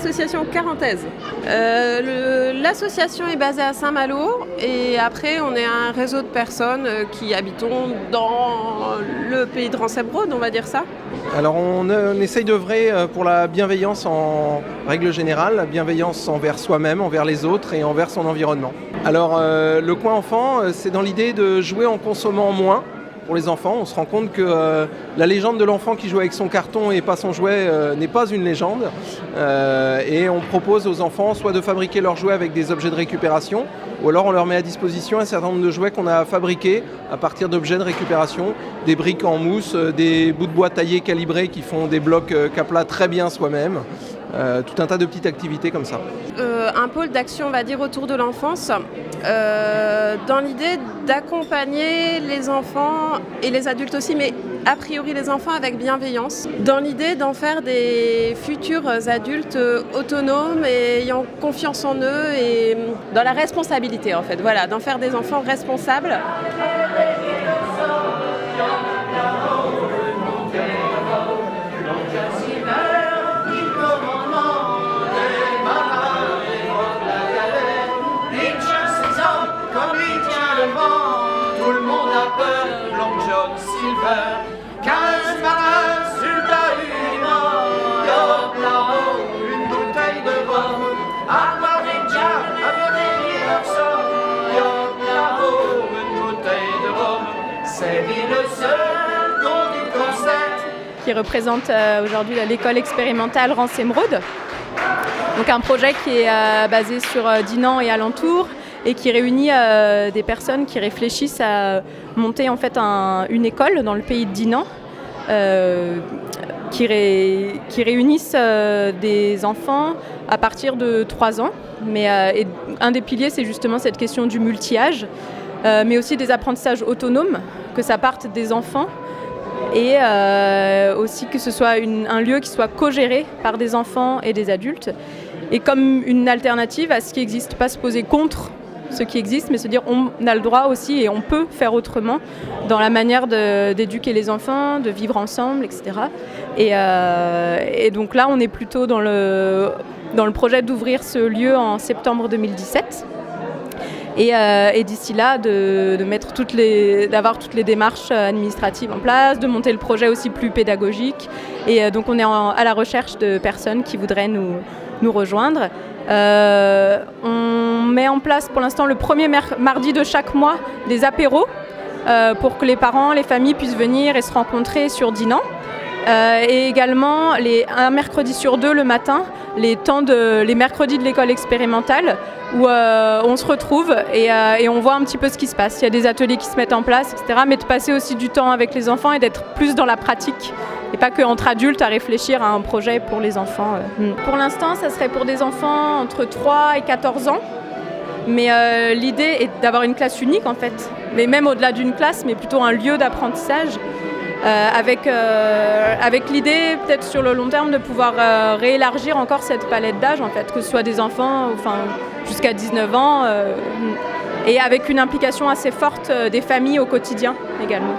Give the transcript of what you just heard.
l'association Quarantaise. L'association est basée à Saint-Malo et après on est un réseau de personnes qui habitons dans le pays de Rancebroad, on va dire ça. Alors on essaye d'œuvrer pour la bienveillance en règle générale, la bienveillance envers soi-même, envers les autres et envers son environnement. Alors le coin enfant, c'est dans l'idée de jouer en consommant moins. Pour les enfants, on se rend compte que la légende de l'enfant qui joue avec son carton et pas son jouet n'est pas une légende. Et on propose aux enfants soit de fabriquer leurs jouets avec des objets de récupération, ou alors on leur met à disposition un certain nombre de jouets qu'on a fabriqués à partir d'objets de récupération, des briques en mousse, des bouts de bois taillés, calibrés qui font des blocs Kapla très bien soi-même. Tout un tas de petites activités comme ça. Un pôle d'action, on va dire, autour de l'enfance, dans l'idée d'accompagner les enfants et les adultes aussi, mais a priori les enfants avec bienveillance, dans l'idée d'en faire des futurs adultes autonomes et ayant confiance en eux et dans la responsabilité en fait, voilà, d'en faire des enfants responsables. Tout le monde a peur, Long John Silver. 15 marins sur la une, hop là-haut, une bouteille de rhum. Aquaregia avait des leur sort, hop là-haut, une bouteille de rhum. C'est lui le seul don du concert. Qui représente aujourd'hui l'école expérimentale Rancebroad. Donc un projet qui est basé sur Dinan et alentours, et qui réunit des personnes qui réfléchissent à monter en fait une école dans le pays de Dinan, qui réunissent des enfants à partir de 3 ans. Mais et un des piliers, c'est justement cette question du multi-âge, mais aussi des apprentissages autonomes, que ça parte des enfants, et aussi que ce soit un lieu qui soit co-géré par des enfants et des adultes, et comme une alternative à ce qui existe, pas se poser contre ce qui existe, mais se dire on a le droit aussi et on peut faire autrement dans la manière d'éduquer les enfants, de vivre ensemble, etc. Et donc là, on est plutôt dans le projet d'ouvrir ce lieu en septembre 2017. Et d'ici là, d'avoir toutes les démarches administratives en place, de monter le projet aussi plus pédagogique. Et donc on est à la recherche de personnes qui voudraient nous rejoindre. On met en place pour l'instant le premier mardi de chaque mois des apéros pour que les parents, les familles puissent venir et se rencontrer sur Dinan. Et également un mercredi sur 2 le matin, les mercredis de l'école expérimentale où on se retrouve et on voit un petit peu ce qui se passe. Il y a des ateliers qui se mettent en place, etc. Mais de passer aussi du temps avec les enfants et d'être plus dans la pratique et pas qu'entre adultes à réfléchir à un projet pour les enfants. Pour l'instant, ça serait pour des enfants entre 3 et 14 ans. Mais l'idée est d'avoir une classe unique en fait, mais même au-delà d'une classe, mais plutôt un lieu d'apprentissage. Avec l'idée peut-être sur le long terme de pouvoir réélargir encore cette palette d'âge en fait, que ce soit des enfants jusqu'à 19 ans et avec une implication assez forte des familles au quotidien également.